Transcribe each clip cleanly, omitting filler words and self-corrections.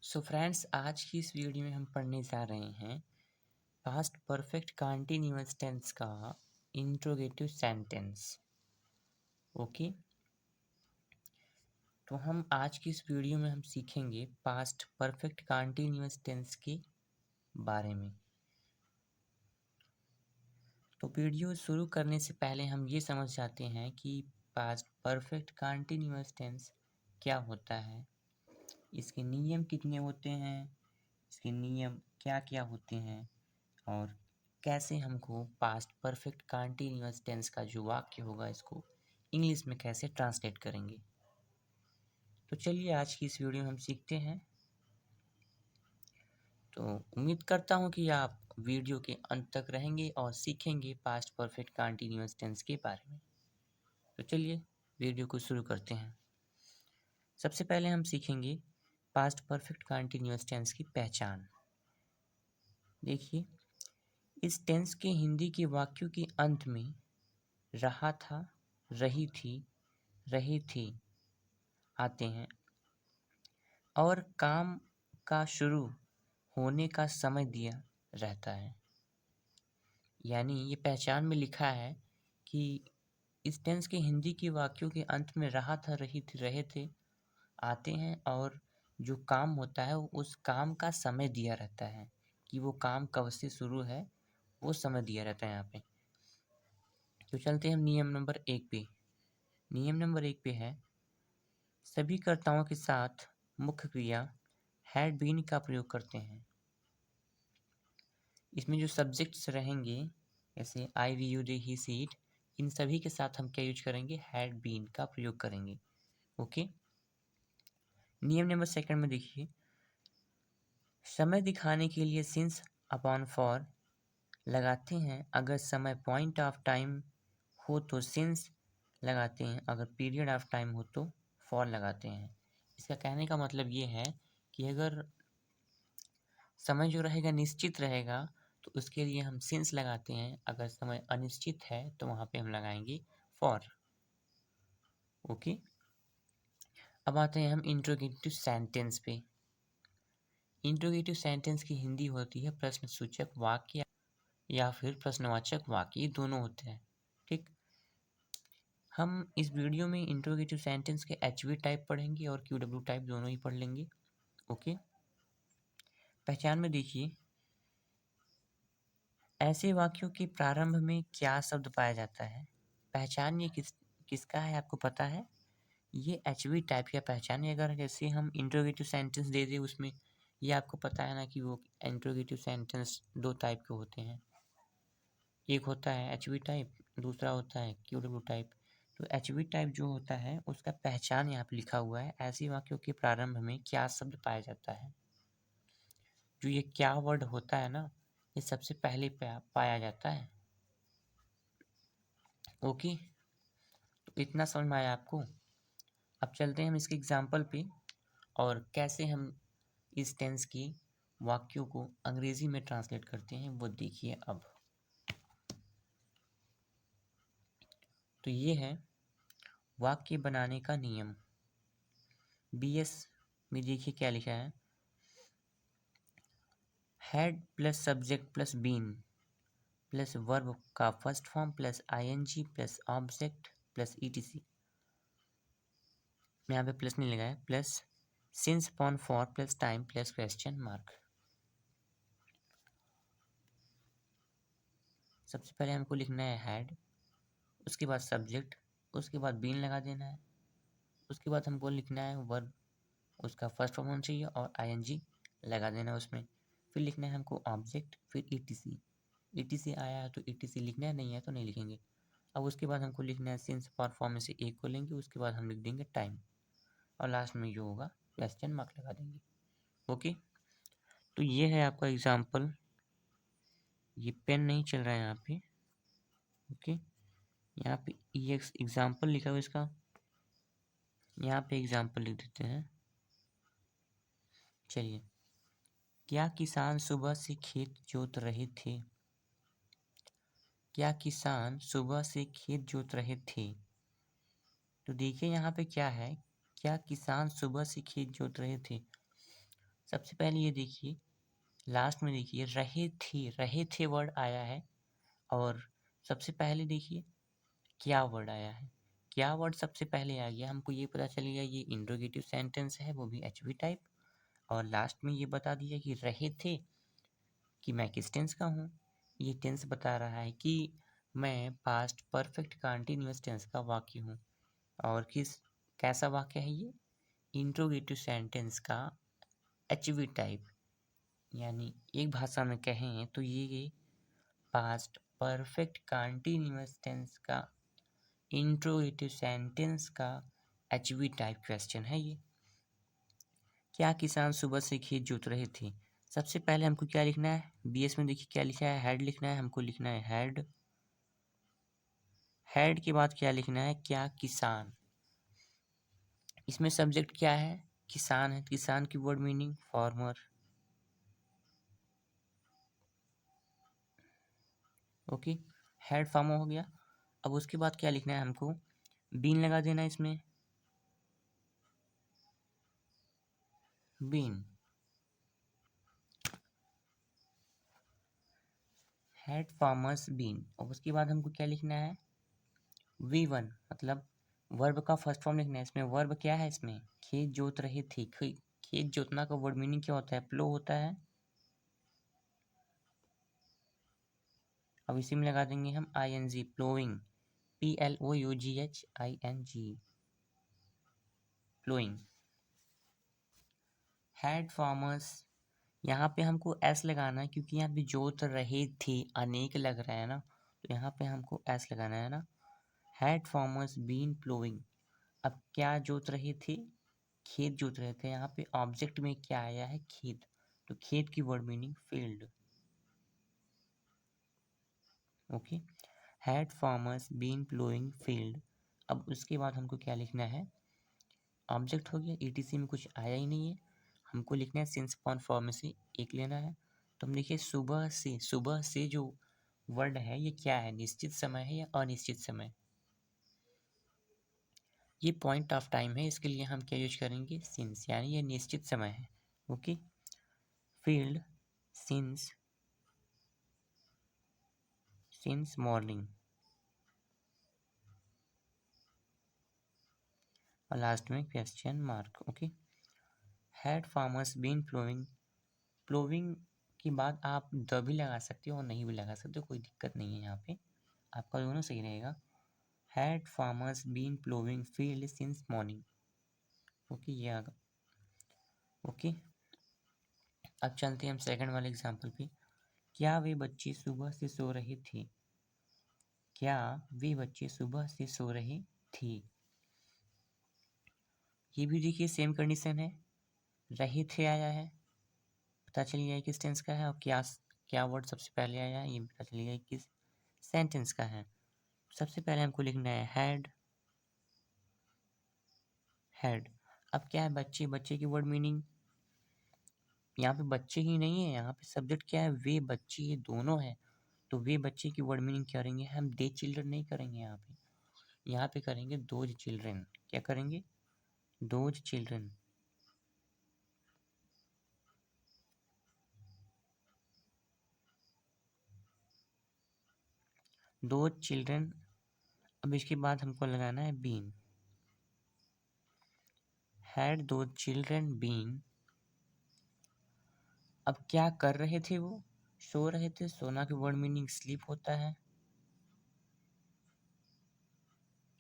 So friends, आज की इस वीडियो में हम पढ़ने जा रहे हैं पास्ट परफेक्ट कंटीन्यूअस टेंस का इंट्रोगेटिव सेंटेंस। ओके, तो हम आज की इस वीडियो में हम सीखेंगे पास्ट परफेक्ट कंटीन्यूअस टेंस के बारे में। तो वीडियो शुरू करने से पहले हम ये समझ जाते हैं कि पास्ट परफेक्ट कंटीन्यूअस टेंस क्या होता है, इसके नियम कितने होते हैं, इसके नियम क्या क्या होते हैं और कैसे हमको पास्ट परफेक्ट कंटीन्यूअस टेंस का जो वाक्य होगा इसको इंग्लिश में कैसे ट्रांसलेट करेंगे। तो चलिए आज की इस वीडियो में हम सीखते हैं। तो उम्मीद करता हूँ कि आप वीडियो के अंत तक रहेंगे और सीखेंगे पास्ट परफेक्ट कंटीन्यूअस टेंस के बारे में। तो चलिए वीडियो को शुरू करते हैं। सबसे पहले हम सीखेंगे पास्ट परफेक्ट कंटीन्यूअस टेंस की पहचान। देखिए, इस टेंस के हिंदी के वाक्यों के अंत में रहा था, रही थी, रहे थे आते हैं और काम का शुरू होने का समय दिया रहता है। यानी ये पहचान में लिखा है कि इस टेंस के हिंदी के वाक्यों के अंत में रहा था, रही थी, रहे थे आते हैं और जो काम होता है उस काम का समय दिया रहता है कि वो काम कब से शुरू है, वो समय दिया रहता है यहाँ पे। तो चलते हैं हम नियम नंबर 1 पे। नियम नंबर 1 पे है सभी कर्ताओं के साथ मुख्य क्रिया हैड बीन का प्रयोग करते हैं। इसमें जो सब्जेक्ट्स रहेंगे जैसे I we you they he she it, इन सभी के साथ हम क्या यूज करेंगे, हैड बीन का प्रयोग करेंगे। ओके, नियम नंबर 2 में देखिए समय दिखाने के लिए सिंस अपॉन फॉर लगाते हैं। अगर समय पॉइंट ऑफ टाइम हो तो सिंस लगाते हैं, अगर पीरियड ऑफ टाइम हो तो फॉर लगाते हैं। इसका कहने का मतलब ये है कि अगर समय जो रहेगा निश्चित रहेगा तो उसके लिए हम सिंस लगाते हैं, अगर समय अनिश्चित है तो वहाँ पे हम लगाएंगे फॉर। ओके, अब आते हैं हम इंट्रोगेटिव सेंटेंस पे। इंट्रोगेटिव सेंटेंस की हिंदी होती है प्रश्नसूचक वाक्य या फिर प्रश्नवाचक वाक्य, ये दोनों होते हैं। ठीक, हम इस वीडियो में इंट्रोगेटिव सेंटेंस के एचवी टाइप पढ़ेंगे और क्यूडब्ल्यू टाइप दोनों ही पढ़ लेंगे। ओके, पहचान में देखिए ऐसे वाक्यों के प्रारंभ में क्या शब्द पाया जाता है। पहचान ये किसका है आपको पता है, ये एचवी टाइप का पहचान है। अगर जैसे हम इंट्रोगेटिव सेंटेंस दे दें उसमें, ये आपको पता है ना कि वो इंट्रोगेटिव सेंटेंस 2 टाइप के होते हैं, एक होता है एचवी टाइप, दूसरा होता है क्यूडब्ल्यू टाइप। तो एचवी टाइप जो होता है उसका पहचान यहाँ पे लिखा हुआ है, ऐसे वाक्यों के प्रारंभ में क्या शब्द पाया जाता है। जो ये क्या वर्ड होता है ना, ये सबसे पहले पाया जाता है। ओके, तो इतना समझ में आया आपको। अब चलते हैं हम इसके एग्जाम्पल पे और कैसे हम इस टेंस की वाक्यों को अंग्रेजी में ट्रांसलेट करते हैं वो देखिए। अब तो ये है वाक्य बनाने का नियम। बीएस में देखिए क्या लिखा है, had plus subject plus been plus verb का first form plus ING plus object plus etc. यहाँ पे प्लस नहीं लगाया, plus since upon for plus time plus question mark. सबसे पहले हमको लिखना है हैड, उसके बाद सब्जेक्ट, उसके बाद बीन लगा देना है, उसके बाद हमको लिखना है वर्ब, उसका फर्स्ट फॉर्म होना चाहिए और आईएनजी लगा देना है उसमें। फिर लिखना है हमको ऑब्जेक्ट, फिर ईटीसी। ईटीसी आया है तो ईटीसी लिखना है, नहीं है तो नहीं लिखेंगे। अब उसके बाद हमको लिखना है सिंस परफॉर्म में से एक को लेंगे, उसके बाद हम लिख देंगे टाइम और लास्ट में जो होगा क्वेश्चन मार्क लगा देंगे। ओके, तो ये है आपका एग्जाम्पल। ये पेन नहीं चल रहा है यहाँ पे। ओके, यहाँ पे ये एग्जाम्पल लिखा हुआ इसका, यहाँ पे एग्जाम्पल लिख देते हैं। चलिए, क्या किसान सुबह से खेत जोत रहे थे। क्या किसान सुबह से खेत जोत रहे थे। तो देखिए यहाँ पे क्या है, क्या किसान सुबह से खेत जोत रहे थे। सबसे पहले ये देखिए, लास्ट में देखिए रहे थे वर्ड आया है, और सबसे पहले देखिए क्या वर्ड आया है। क्या वर्ड सबसे पहले आ गया, हमको ये पता चल गया ये इंट्रोगेटिव सेंटेंस है, वो भी एचवी टाइप। और लास्ट में ये बता दिया कि रहे थे, कि मैं किस टेंस का हूँ। ये टेंस बता रहा है कि मैं पास्ट परफेक्ट कंटीन्यूअस टेंस का वाक्य हूँ। और कैसा वाक्य है ये, इंट्रोगेटिव सेंटेंस का एचवी टाइप। यानी एक भाषा में कहें तो ये पास्ट परफेक्ट कंटीन्यूअस टेंस का इंट्रोगेटिव सेंटेंस का एचवी टाइप क्वेश्चन है ये। क्या किसान सुबह से खेत जोत रहे थे। सबसे पहले हमको क्या लिखना है, बीएस में देखिए क्या लिखा है, हेड लिखना है। हमको लिखना है हेड। हेड के बाद क्या लिखना है, क्या किसान। इसमें सब्जेक्ट क्या है, किसान है। किसान की word meaning farmer. Okay, head farmer हो गया। अब उसके बाद क्या लिखना है, हमको बीन लगा देना है इसमें, बीन। Head farmers been. और उसके बाद हमको क्या लिखना है, V1, मतलब वर्ब का फर्स्ट फॉर्म लिखना है। इसमें वर्ब क्या है, इसमें खेत जोत रहे थे। खेत जोतना का वर्ड मीनिंग क्या होता है, प्लो होता है। अब इसी में लगा देंगे हम ING, ploughing, PLOUGHING, ploughing. Head farmers, यहाँ पे हमको एस लगाना है क्योंकि यहाँ पे जोत रहे थे अनेक लग रहा है ना, तो यहाँ पे हमको एस लगाना है ना। Had farmers been ploughing. अब क्या जोत रहे थे, खेत जोत रहे थे। यहाँ पे ऑब्जेक्ट में क्या आया है, खेत, तो खेत की word meaning field. Okay, had farmers been ploughing field. अब उसके बाद हमको क्या लिखना है, ऑब्जेक्ट हो गया, ETC में कुछ आया ही नहीं है। हमको लिखना है सिंस अपॉन फॉर्म से एक लेना है। तो हम देखिए सुबह से जो वर्ड है ये क्या है, निश्चित समय है या अनिश्चित समय। ये पॉइंट ऑफ टाइम है, इसके लिए हम क्या यूज करेंगे, सिंस, यानी ये निश्चित समय है। Okay, field since morning. और लास्ट में question mark. Okay, had farmers been ploughing. Ploughing के बाद आप द भी लगा सकते हो और नहीं भी लगा सकते हो, कोई दिक्कत नहीं है, यहाँ पे आपका दोनों सही रहेगा। Had farmers been ploughing field since morning. Okay, ये आ गया। ओके, अब चलते हैं हम सेकंड वाले एग्जाम्पल पे। क्या वे बच्चे सुबह से सो रहे थे। क्या वे बच्चे सुबह से सो रहे थे। ये भी देखिए सेम कंडीशन है, रहे थे आया है, पता चल गया किस टेंस का है। और क्या वर्ड सबसे पहले आया है, ये भी पता चल गया किस सेंटेंस का है। सबसे पहले हमको लिखना है हैड। अब क्या है, बच्चे की वर्ड मीनिंग, यहाँ पे बच्चे ही नहीं है, यहाँ पे सब्जेक्ट क्या है, वे बच्चे, ये दोनों है। तो वे बच्चे की वर्ड मीनिंग क्या करेंगे, हम दे चिल्ड्रन नहीं करेंगे, यहाँ पे करेंगे दोज चिल्ड्रन। क्या करेंगे, दोज चिल्ड्रन। Those children. अब इसके बाद हमको लगाना है been. Had those children been. अब क्या कर रहे थे वो, सो रहे थे। सोना की वर्ड मीनिंग स्लीप होता है,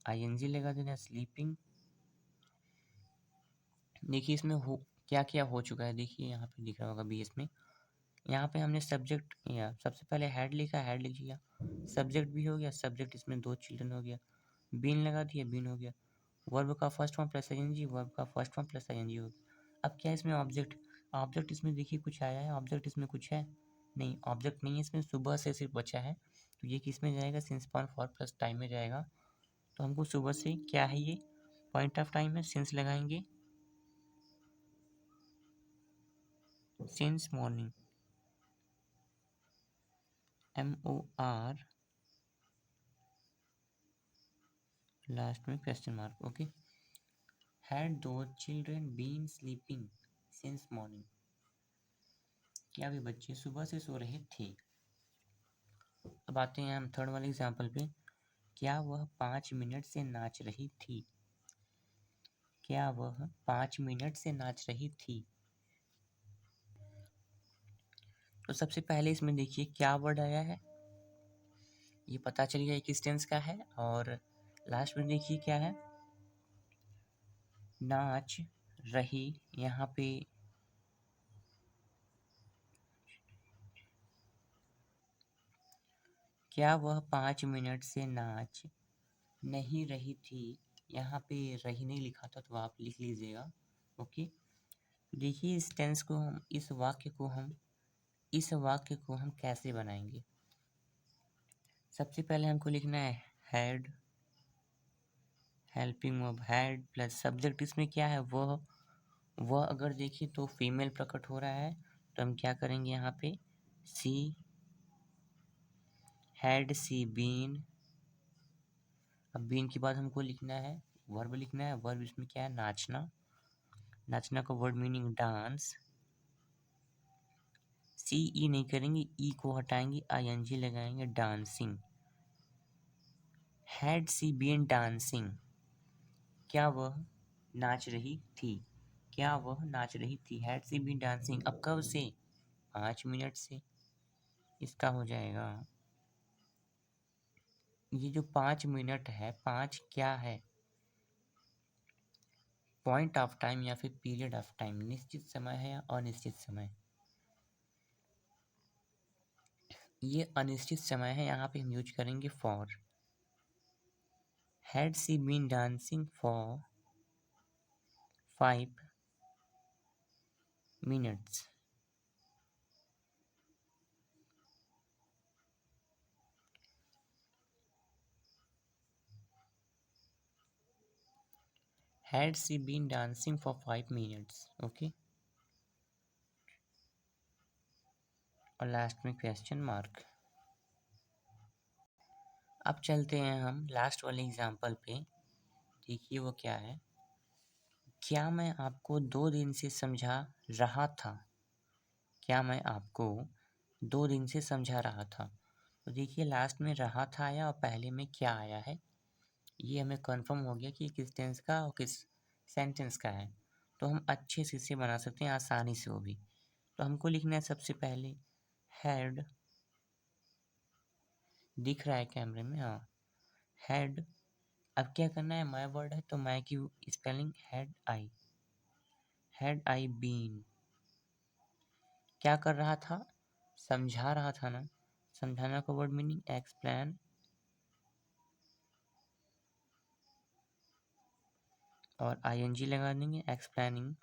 ING लगा देना, स्लीपिंग। देखिए इसमें हो क्या क्या हो चुका है, देखिए यहाँ पे दिख रहा होगा BS में। यहाँ पे हमने सब्जेक्ट या सबसे पहले हैड लिखा, हैड लिख दिया, सब्जेक्ट भी हो गया, सब्जेक्ट इसमें दो चिल्ड्रन हो गया, बीन लगा दिया, बीन हो गया। वर्ब का first form plus ING, verb का फर्स्ट फॉर्म प्लस ING हो गया। अब क्या है इसमें ऑब्जेक्ट, ऑब्जेक्ट इसमें देखिए कुछ आया है, ऑब्जेक्ट इसमें कुछ है नहीं, ऑब्जेक्ट नहीं है इसमें, सुबह से सिर्फ बचा है। तो ये किस में जाएगा, since point for plus time में जाएगा। तो हमको सुबह से क्या है, ये पॉइंट ऑफ टाइम है, सिंस लगाएंगे, सिंस मॉर्निंग, MOR, लास्ट में question mark. Okay, had those children been sleeping since morning. क्या वे बच्चे सुबह से सो रहे थे? अब आते हैं हम थर्ड वाले एग्जाम्पल पे। क्या वह 5 मिनट से नाच रही थी? क्या वह 5 मिनट से नाच रही थी? तो सबसे पहले इसमें देखिए क्या वर्ड आया है, ये पता चल गया किस टेंस का है। और लास्ट में देखिए क्या है, नाच रही। यहाँ पे क्या वह 5 मिनट से नाच नहीं रही थी, यहाँ पे रही नहीं लिखा था तो आप लिख लीजिएगा। ओके, देखिए इस टेंस को हम इस वाक्य को हम कैसे बनाएंगे। सबसे पहले हमको लिखना है had, helping verb had plus subject. इसमें क्या है, वह अगर देखिए तो फीमेल प्रकट हो रहा है, तो हम क्या करेंगे यहाँ पे, सी हैड सी बीन। अब बीन के बाद हमको लिखना है वर्ब, लिखना है वर्ब। इसमें क्या है, नाचना। नाचना का word meaning dance. C E नहीं करेंगे, ई को हटाएंगे, आई एन जी लगाएंगे, dancing. Had she been dancing, क्या वह नाच रही थी? क्या वह नाच रही थी? Had she been dancing. अब कब से? 5 मिनट से। इसका हो जाएगा, ये जो 5 मिनट है, 5 क्या है, पॉइंट ऑफ टाइम या फिर पीरियड ऑफ टाइम, निश्चित समय है या अनिश्चित समय। ये अनिश्चित समय है, यहाँ पे हम यूज करेंगे for. Had she been dancing for 5 minutes। Had she been dancing for 5 minutes। Okay, और लास्ट में क्वेश्चन मार्क। अब चलते हैं हम लास्ट वाले एग्जाम्पल पे। देखिए वो क्या है, क्या मैं आपको 2 दिन से समझा रहा था? क्या मैं आपको 2 दिन से समझा रहा था? तो देखिए लास्ट में रहा था आया और पहले में क्या आया है, ये हमें कंफर्म हो गया कि किस टेंस का और किस सेंटेंस का है। तो हम अच्छे से इसे बना सकते हैं, आसानी से वो भी। तो हमको लिखना है सबसे पहले हैड, दिख रहा है कैमरे में, हाँ, हैड। अब क्या करना है, माय वर्ड है तो माय की स्पेलिंग हैड आई बीन। क्या कर रहा था, समझा रहा था ना। समझाना का वर्ड मीनिंग एक्सप्लेन, और आईएनजी लगा देंगे, explaining.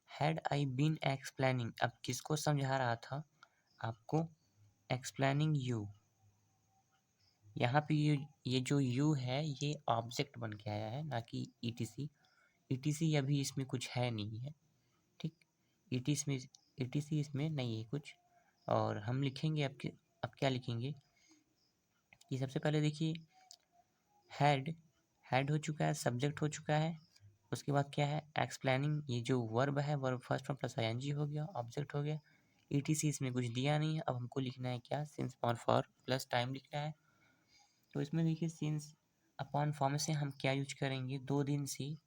Had I been explaining, अब किसको समझा रहा था, आपको, एक्सप्लेनिंग यू। यहाँ पे ये जो यू है ये ऑब्जेक्ट बन के आया है, ना कि ईटीसी। ईटीसी अभी इसमें कुछ है नहीं है, ठीक। ईटीसी इसमें नहीं है कुछ। और हम लिखेंगे अब क्या लिखेंगे, कि सबसे पहले देखिए हैड, हैड हो चुका है, सब्जेक्ट हो चुका है। उसके बाद क्या है, एक्सप्लेनिंग, ये जो वर्ब है, verb first form plus ING हो गया, ऑब्जेक्ट हो गया। ईटीसी इसमें कुछ दिया नहीं है। अब हमको लिखना है क्या, since upon for plus time लिखना है। तो इसमें देखिए सिंस अपॉन फॉर्म से हम क्या यूज करेंगे, 2 दिन से।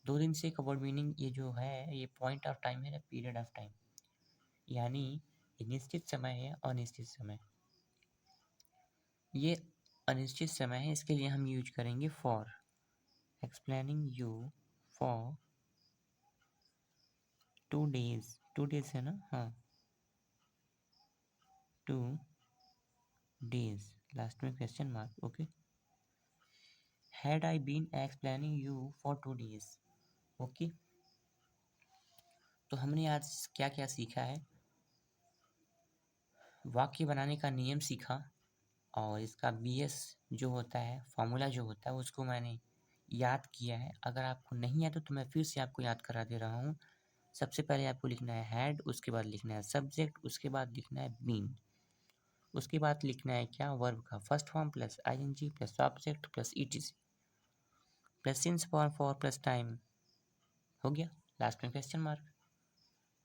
2 दिन से का वर्ड मीनिंग ये जो है, ये पॉइंट ऑफ टाइम है, पीरियड ऑफ टाइम, यानी ये निश्चित समय है अनिश्चित समय। ये अनिश्चित समय है, इसके लिए हम यूज करेंगे for. Explaining you for 2 days। 2 days है ना, हाँ, 2 days, लास्ट में question mark. Okay, had I been explaining you for 2 days। Okay, तो हमने आज क्या क्या सीखा है, वाक्य बनाने का नियम सीखा, और इसका बीएस जो होता है, फॉर्मूला जो होता है, उसको मैंने याद किया है। अगर आपको नहीं आता तो मैं फिर से आपको याद करा दे रहा हूँ। सबसे पहले आपको लिखना है हैड, उसके बाद लिखना है सब्जेक्ट, उसके बाद लिखना है बीन, उसके बाद लिखना है क्या, वर्ब का first form plus ING plus object plus ETC plus since for plus time. हो गया, लास्ट में क्वेश्चन मार्क।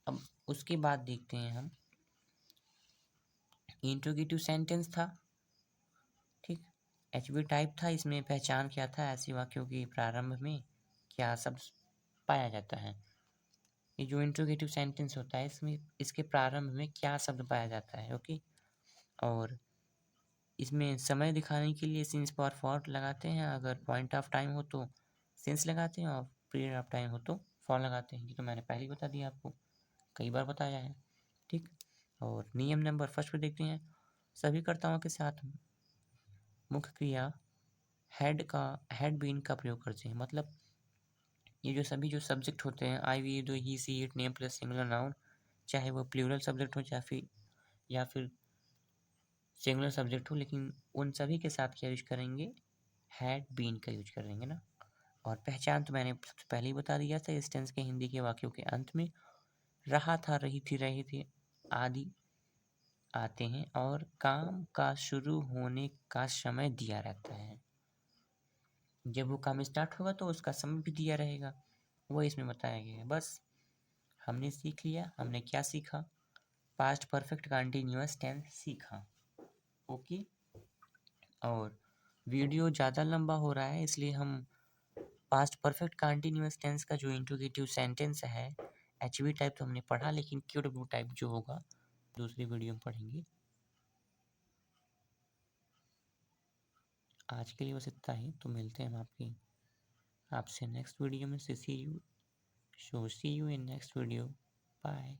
अब उसके बाद देखते हैं हम इंट्रोगेटिव सेंटेंस था, ठीक। एचवी टाइप था, इसमें पहचान क्या था, ऐसे वाक्यों के प्रारंभ में क्या शब्द पाया जाता है। ये जो इंट्रोगेटिव सेंटेंस होता है इसमें इसके प्रारंभ में क्या शब्द पाया जाता है, ओके। और इसमें समय दिखाने के लिए सिंस फॉर फॉर लगाते हैं, अगर पॉइंट ऑफ टाइम हो तो सिंस लगाते हैं और पीरियड ऑफ टाइम हो तो फॉर लगाते हैं। ये तो मैंने पहले ही बता दिया आपको, कई बार बताया है, ठीक। और नियम नंबर फर्स्ट पे देखते हैं, सभी कर्ताओं के साथ मुख्य क्रिया हेड बीन का प्रयोग करते हैं। मतलब ये जो सभी जो सब्जेक्ट होते हैं, I we they he she it name plus singular noun, चाहे वो प्लूरल सब्जेक्ट हो या फिर सिंगुलर सब्जेक्ट हो, लेकिन उन सभी के साथ क्या यूज करेंगे, हैड बीन का यूज करेंगे ना। और पहचान तो मैंने सबसे पहले ही बता दिया था, इस टेंस के हिंदी के वाक्यों के अंत में रहा था, रही थी, रहे थे आदि आते हैं और काम का शुरू होने का समय दिया रहता है। जब वो काम स्टार्ट होगा तो उसका समय भी दिया रहेगा, वो इसमें बताया गया है। बस हमने सीख लिया, हमने क्या सीखा, पास्ट परफेक्ट कंटीन्यूअस टेंस सीखा, ओके। और वीडियो ज़्यादा लंबा हो रहा है इसलिए हम पास्ट परफेक्ट कंटीन्यूअस टेंस का जो इंट्रोगेटिव सेंटेंस है एचवी टाइप तो हमने पढ़ा, लेकिन क्यूडब्ल्यू टाइप जो होगा दूसरी वीडियो में पढ़ेंगे। आज के लिए बस इतना ही, तो मिलते हैं हम आपसे नेक्स्ट वीडियो में। See you in next video, bye.